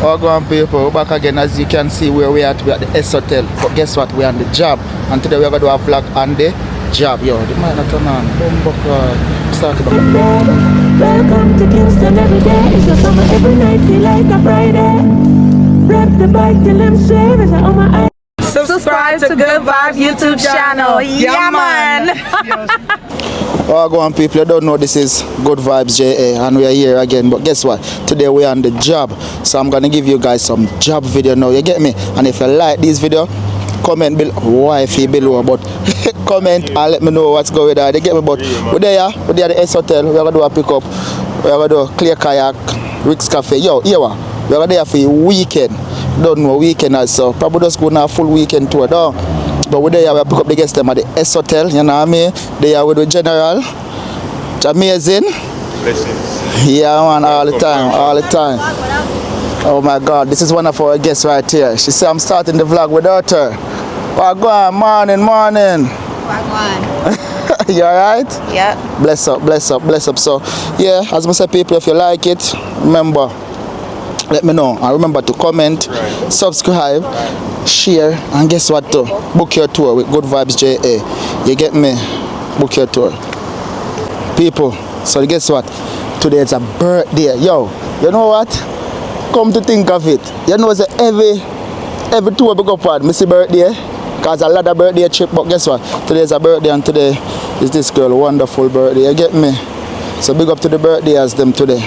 All going people, we're back again. As you can see where we are at the S Hotel. But guess what? We're on the job. And today we're going to do a vlog on the job. Yo, the man not turn on. Start about. Welcome to Kingston every day. It's a summer every night, feel like a Friday. Rep the bike till them save as I on my eye. Subscribe to Goodvibes YouTube channel. Yeah, man. Oh, go on people, you don't know this is Goodvibes JA and we are here again. But guess what? Today we are on the job. So I'm gonna give you guys some job video now. You get me? And if you like this video, comment below but comment and let me know what's going on. You get me? But we're there at the S Hotel. We're gonna do a pickup. We're gonna do a clear kayak, Rick's Cafe. Yo, here we are. We're there for a weekend. Don't know weekend also. Probably just go on a full weekend tour though. But we're there, we pick up the guests them at the S Hotel, you know what I mean? They are with the general. It's amazing. Blessings. Yeah man, all the time. Oh my God, this is one of our guests right here. She said I'm starting the vlog without her. Wagwan, morning. Wagwan. You alright? Yep. Bless up. So yeah, as I said people, if you like it, remember, let me know. And remember to comment, subscribe, share, and guess what too? Book your tour with Goodvibes JA. You get me? Book your tour. People, so guess what? Today it's a birthday. Yo, you know what? Come to think of it. You know that every tour we go on, miss birthday. Cause a lot of birthday trip, but guess what? Today is a birthday and today is this girl wonderful birthday. You get me? So big up to the birthdays them today.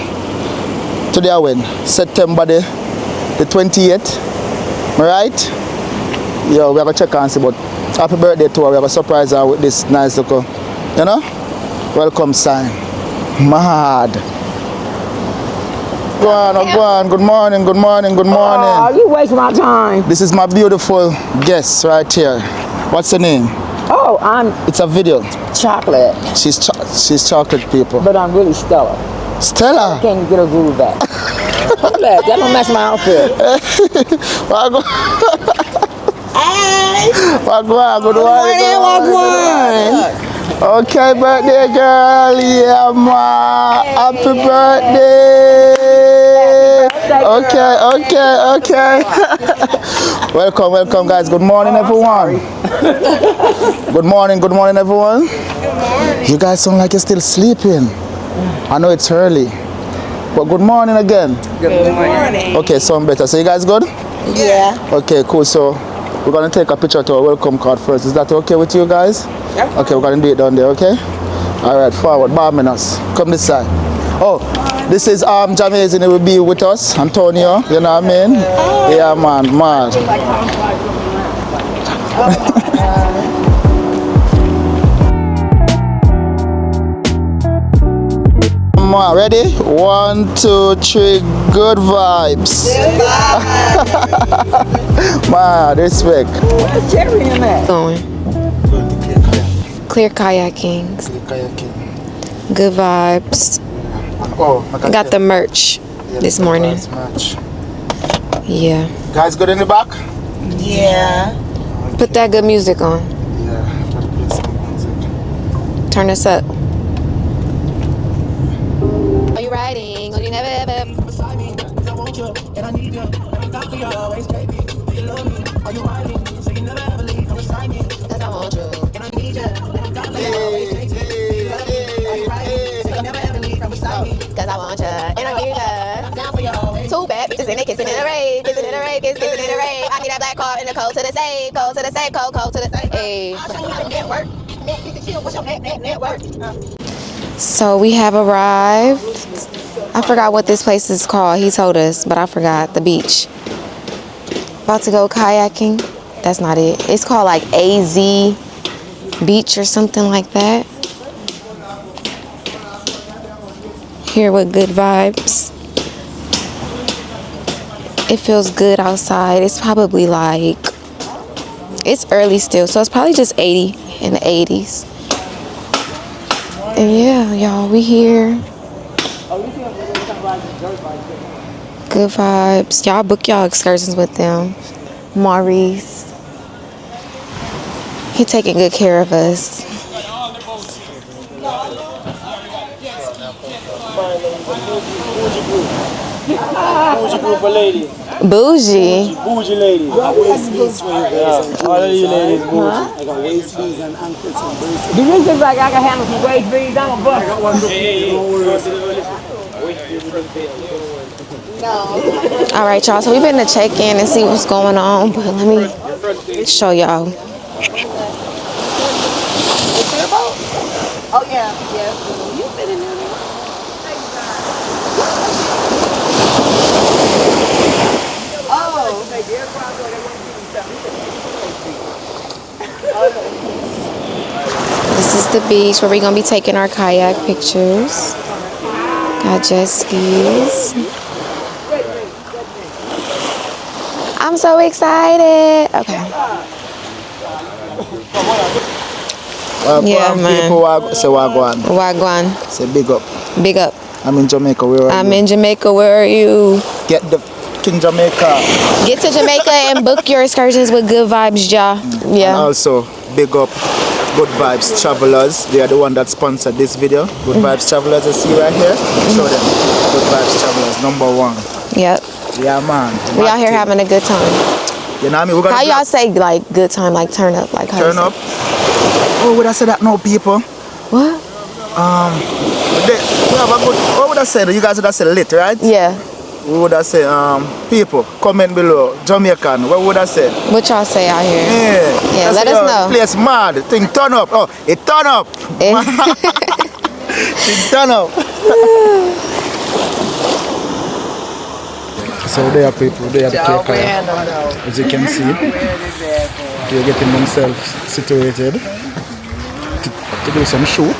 Today I went September the 28th. Right? Yo, we have a check and see, but happy birthday to her. We have a surprise her with this nice little, you know, welcome sign. Mad. Go on. Good morning. Oh, you waste my time. This is my beautiful guest right here. What's her name? Oh, It's a video. Chocolate, She's chocolate people. but I'm really Stella. Stella. Can't get her groove back. That don't match my outfit. Wagwan, good morning. Okay, birthday girl, yeah man, happy birthday. Okay. Welcome guys, good morning everyone. Good morning everyone. Good morning. You guys sound like you're still sleeping. I know it's early, but good morning again. Good morning. Okay, sound better. So you guys good? Yeah. Okay, cool. So we're gonna take a picture to our welcome card first. Is that okay with you guys? Yep. Okay, we're gonna do it down there, okay? Alright, forward, Barminas. Come this side. Oh, this is Jamaica. He will be with us, Antonio, you know what I mean? Yeah man. Ready? 1, 2, 3, good vibes. Man, respect. Where's Jerry in that? Going. Clear kayaking. Good vibes. Oh, I got the merch this morning. Yeah. Guys good in the back? Yeah. Put that good music on. Yeah, try to play some music. Turn this up. Are you riding? Or you never ever? Cause I want you, and I need you. Two bad bitches and they kissing in a rave, kissing in a rave. I need that black car in the cold to the safe, cold to the safe. Hey. So we have arrived. I forgot what this place is called. He told us, but I forgot. The beach. About to go kayaking. That's not it. It's called like AZ Beach or something like that. Here with Goodvibes. It feels good outside. It's probably like, it's early still, so it's probably just 80 in the 80s. And yeah, y'all, we here. Goodvibes. Y'all book y'all excursions with them. Maurice. He taking good care of us. Bougie group of ladies. Bougie. Bougie ladies. Yeah. All of you ladies bougie. I got waist beads and ankles and bracelets. Do this look like I can handle some waist beads? I'm a bust. I got one for you, don't worry. All right, y'all. So we've been to check in and see what's going on, but let me show y'all. Oh, yeah. Yeah. You fit in there. This is the beach where we're gonna be taking our kayak pictures. Got jet skis. I'm so excited. Okay. Yeah, man. People say Wagwan. Wagwan. Say big up. Big up. I'm in Jamaica. Where are you? I'm in Jamaica. Where are you? Get the King Jamaica. Get to Jamaica and book your excursions with Goodvibes, y'all. And Yeah. also, big up Goodvibes Travelers. They are the one that sponsored this video. Goodvibes Travelers, you see right here? Show them. Goodvibes Travelers, #1. Yep. Yeah, man. We out here having a good time. You know what I mean? We're gonna How y'all say like good time, like turn up, like how you turn say? up. Oh, would I say that? No, people. What? We have a good. What would I say? You guys would have said lit, right? Yeah. We would have said people. Comment below. Jamaican. What would I say? What y'all say out here? Yeah. Yeah, I let say, us yo, know. Place mad. Thing turn up. Oh, it turn up. Thing turn up. So there are people, they are the kayak. As you can see, they're getting themselves situated to do some shoot.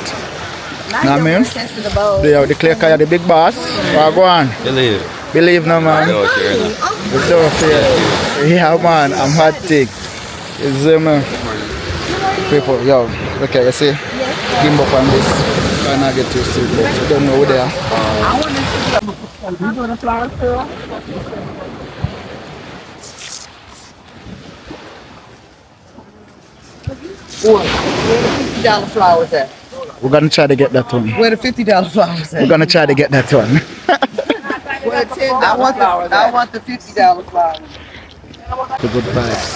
Know what I mean? They are the clear kayak, the big boss. Go on. Believe no man. It's so fair. Yeah man, I'm hot tick. It's people, yo, okay, you see? Give up on this. Try not get used to it, but you don't know who they are. $50 flowers at? We're gonna try to get that one. Where the $50 flowers at? We're gonna try to get that one. Where I want the $50 flowers. The good vibes.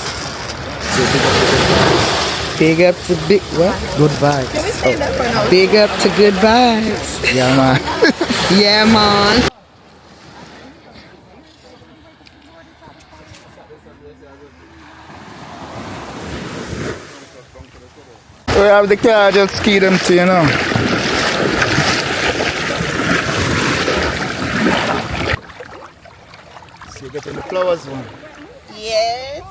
Big up to big what? Good vibes. Can we stand up for now? Big up to good vibes. Yeah man. Yeah, man. We have the car just ski them to, you know. So you getting the flowers one? Yes.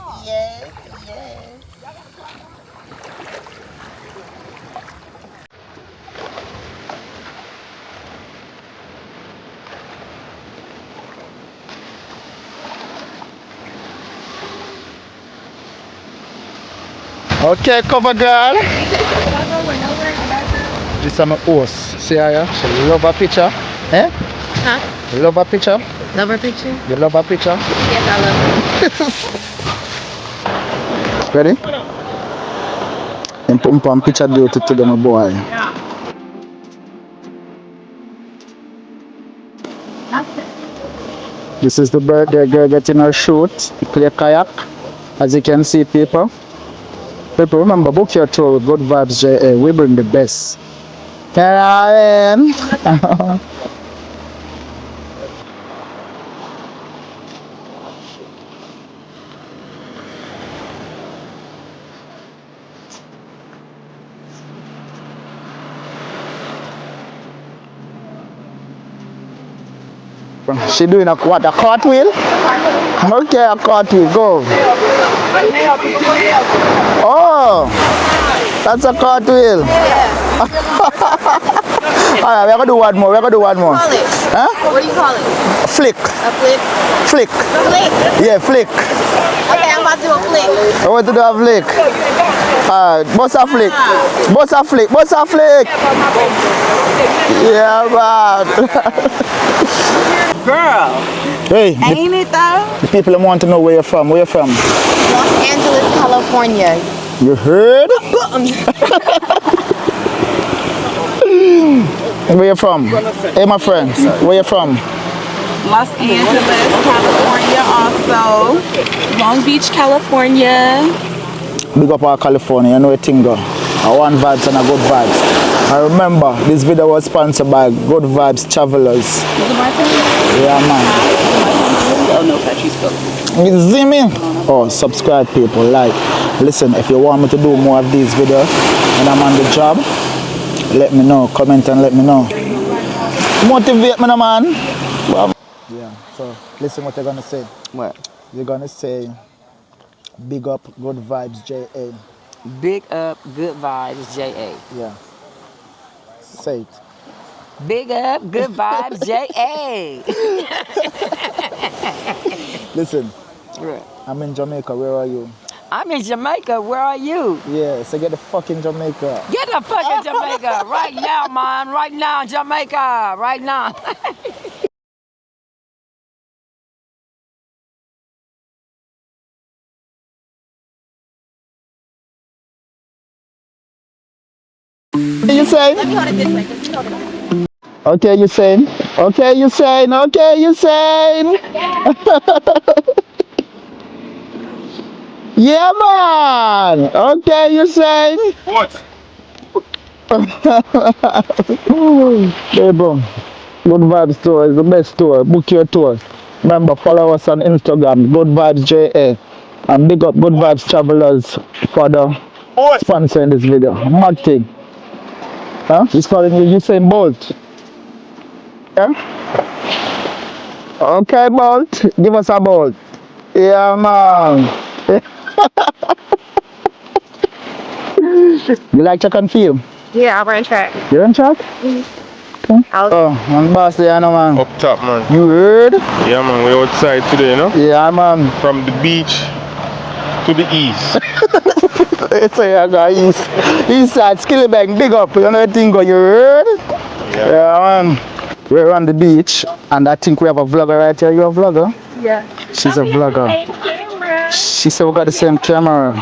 Okay, cover girl. This is my horse. See her? She love a picture. Eh? Huh? You love a picture? Love our picture? You love a picture? Yes, I love it. Ready? And put on picture duty to them boy. This is the birthday girl getting her shoot. Play kayak. As you can see, people. People, remember, book your tour with Goodvibes JA. We bring the best. Karen! She doing a what? A cartwheel? Okay, a cartwheel. Go. Oh, that's a cartwheel. Alright, we're gonna do one more. We're gonna do one more. Call it. Huh? What do you call it? A flick. A flip? Flick. Flick. Yeah, flick. Okay, I'm about to do a flick. I want to do a flick. Alright, boss a flick. Boss a flick. Boss a flick. Yeah, man. Girl, Hey, ain't it though? the people want to know where you're from. Where you're from? Los Angeles, California. You heard? Where you from? Hey, my friends. Where you from? Los Angeles, California also. Long Beach, California. Big up our California, you know a thing go. A one vibes and a good vibes. I remember this video was sponsored by Good Vibes Travelers. Yeah man. Oh no, country spoke. You see me? Oh, subscribe people, like. Listen, if you want me to do more of these videos and I'm on the job, let me know, comment and let me know. Motivate me, man. Yeah, so listen what you're gonna say. What? You're gonna say, big up Good Vibes JA. Big up, good vibes, J.A. Yeah. Say it. Big up, good vibes, J.A. Listen, Right. I'm in Jamaica, where are you? I'm in Jamaica. Where are you? Yeah, so get the fucking Jamaica. Get the fuck in Jamaica right now, man. Right now, Jamaica. Right now. You saying? Let me hold it this way, because you know the Okay, you saying? Okay, you saying? Okay, you saying? Yeah, man. Okay, you saying? What? Hey, bro. Good Vibes Tour is the best tour. Book your tour. Remember, follow us on Instagram, Good Vibes JA. And big up Good Vibes Travelers for the sponsoring this video. Mad thing. Huh? He's calling you Usain Bolt. Yeah? Okay, Bolt. Give us a Bolt. Yeah, man. You like track and field? Yeah, I ran track. You run track? Okay. Oh, man, boss, yeah, no, man. Up top, man. You heard? Yeah, man. We're outside today, you know? Yeah, man. From the beach to the east. It's a guys. East side, Skillbank, big up. You know the thing go, you heard? Yeah, man. We're on the beach, and I think we have a vlogger right here. You a vlogger? Yeah. She's a vlogger. She said we got the same camera.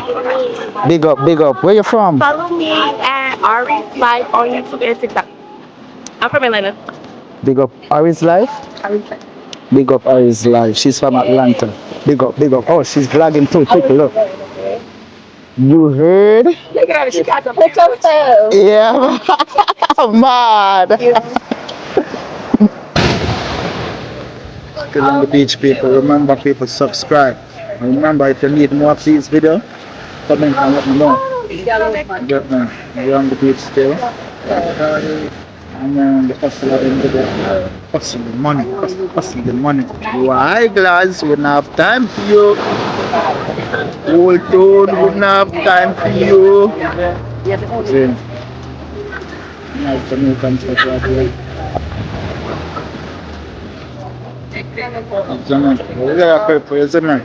Big up, big up. Where you from? Follow me at Ari's Life on YouTube and TikTok. I'm from Atlanta. Big up Ari's Life? Ari's Life. Big up Ari's Life. She's from Atlanta. Big up, big up. Oh, she's vlogging too. Take a look. You heard? Look at her. She got the picture too. Yeah. Mad. Still on the beach, people. Remember, people, subscribe. Remember, if you need more of these videos, comment and let me know. Get me. We're on the beach still. And the hustle in the hustle the money. Hustle the money. Why, glass? We don't have time for you. Old toad, we don't have time for you. See? Nice Jamaican stuff right here. Yeah, people, you see me?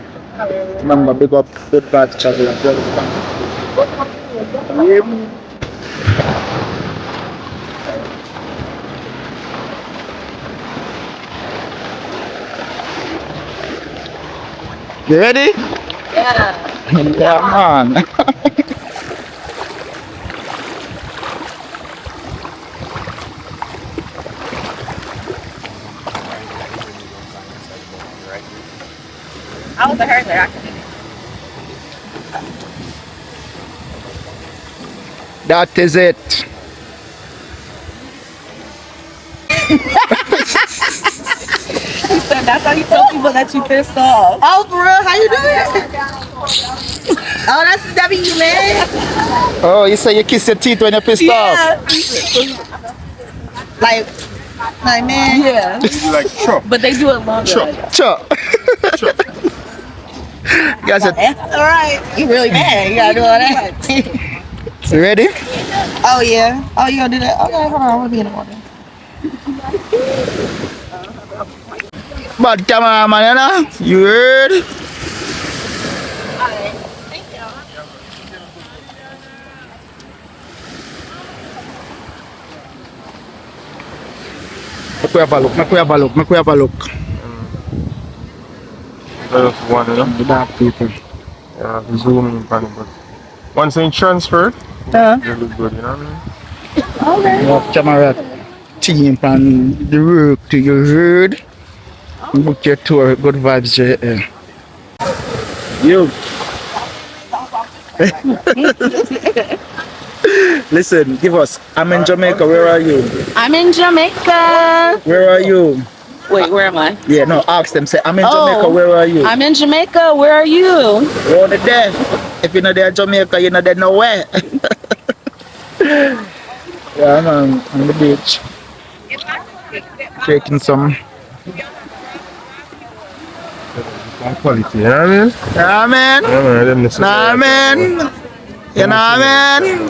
Remember, big up the bad travel. You ready? Yeah. Yeah, man. I was a hairdresser. That is it. That's how you tell people that you pissed off. Oh, for real? How you doing? Oh, that's the W, man. Oh, you say you kiss your teeth when you're pissed off? Like, man. Yeah. Like chop. But they do it longer. Chop. Guys, All right. You really mad. You gotta do all that. you ready? Oh, yeah. Oh, you gonna do that? Okay, hold on. I wanna be in the water. Bad camera, man, you know? You heard? Make we have a look, make we have a look, make we have a look. Just one, you know? The dark people. Yeah, zoom in on it, but once it's transferred, it look good, you know what I mean? You have camera team and the work to you heard? Book your tour, Good Vibes JL. You. Listen, give us. I'm in Jamaica. Where are you? I'm in Jamaica. Where are you? Wait, where am I? Yeah, no, ask them. Say, I'm in Oh, Jamaica. Where are you? I'm in Jamaica. Where are you? You're on the there. If you're not there in Jamaica, you're not there nowhere. Yeah, man, on the beach. Taking some. Quality, you know what I mean? Yeah, man. Yeah, man, them listen. Nah, man. You know, man.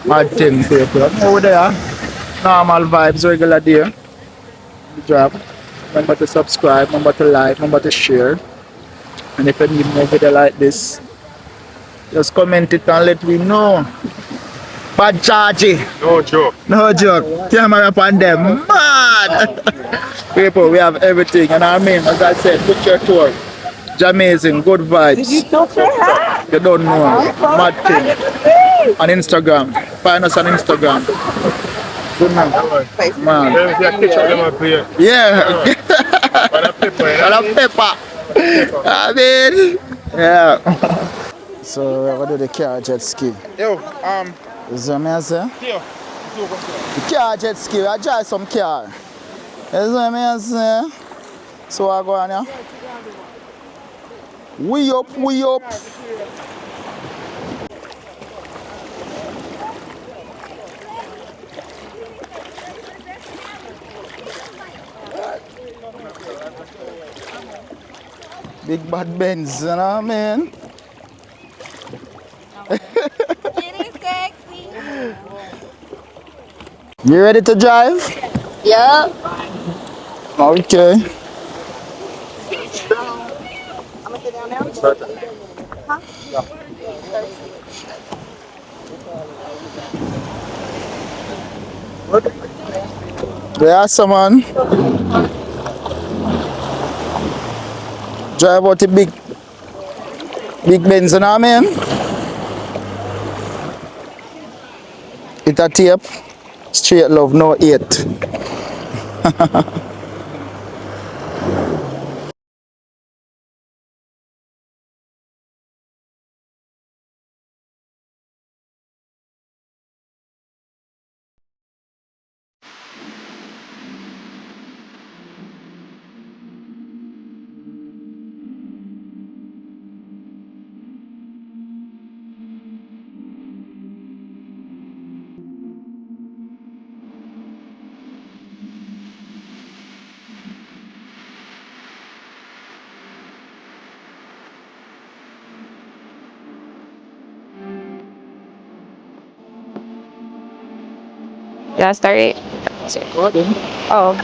Mad thing, people. I'm over there. Normal vibes, regular day. Good job. Remember to subscribe, remember to like, remember to share. And if you need more video like this, just comment it and let me know. Bad charge. No joke. No joke. Camera upon them. Mad. People, we have everything. You know what I mean? As I said, book your tour. Jamaican, good vibes. You don't know. Mad thing. On Instagram. Find us on Instagram. Good man. Man. Them see a picture of them up here. Yeah. And a pepper, you know And what I a mean? pepper. I mean, yeah. So we're gonna do the car jet ski. Yo, Is what I say? here. The car jet ski, I drive some car. Is what I say? So I go on here. We up, we up. Big bad Benz, you know what I mean? You ready to drive? Yup. Okay. Yeah, someone. Drive out the big Benz, you know what I mean? It a tape. Straight love, no hate. Y'all started? Oh.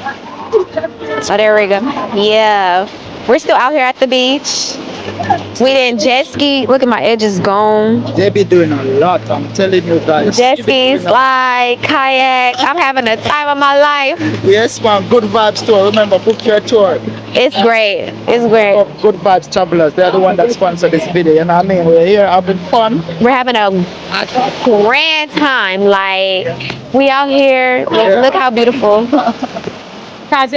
Oh, there we go. Yeah. We're still out here at the beach. We didn't jet ski. Look at my edges gone. They be doing a lot, I'm telling you guys. Jet ski, slide, kayak. I'm having the time of my life. Yes, man, Good Vibes Tour. Remember, book your tour. It's great. It's great. Good Vibes Travelers, they're the one that sponsor this video, you know what I mean? We're here having fun. We're having a grand time. Like, we out here. Look how beautiful. I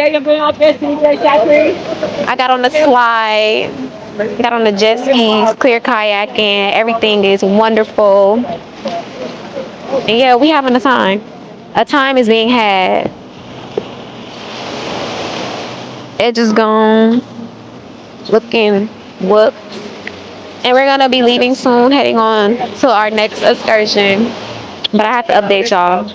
got on the slide, got on the jet skis, clear kayaking. Everything is wonderful. And yeah, we having a time. A time is being had. Edges gone, looking whooped. And we're gonna be leaving soon, heading on to our next excursion. But I have to update y'all.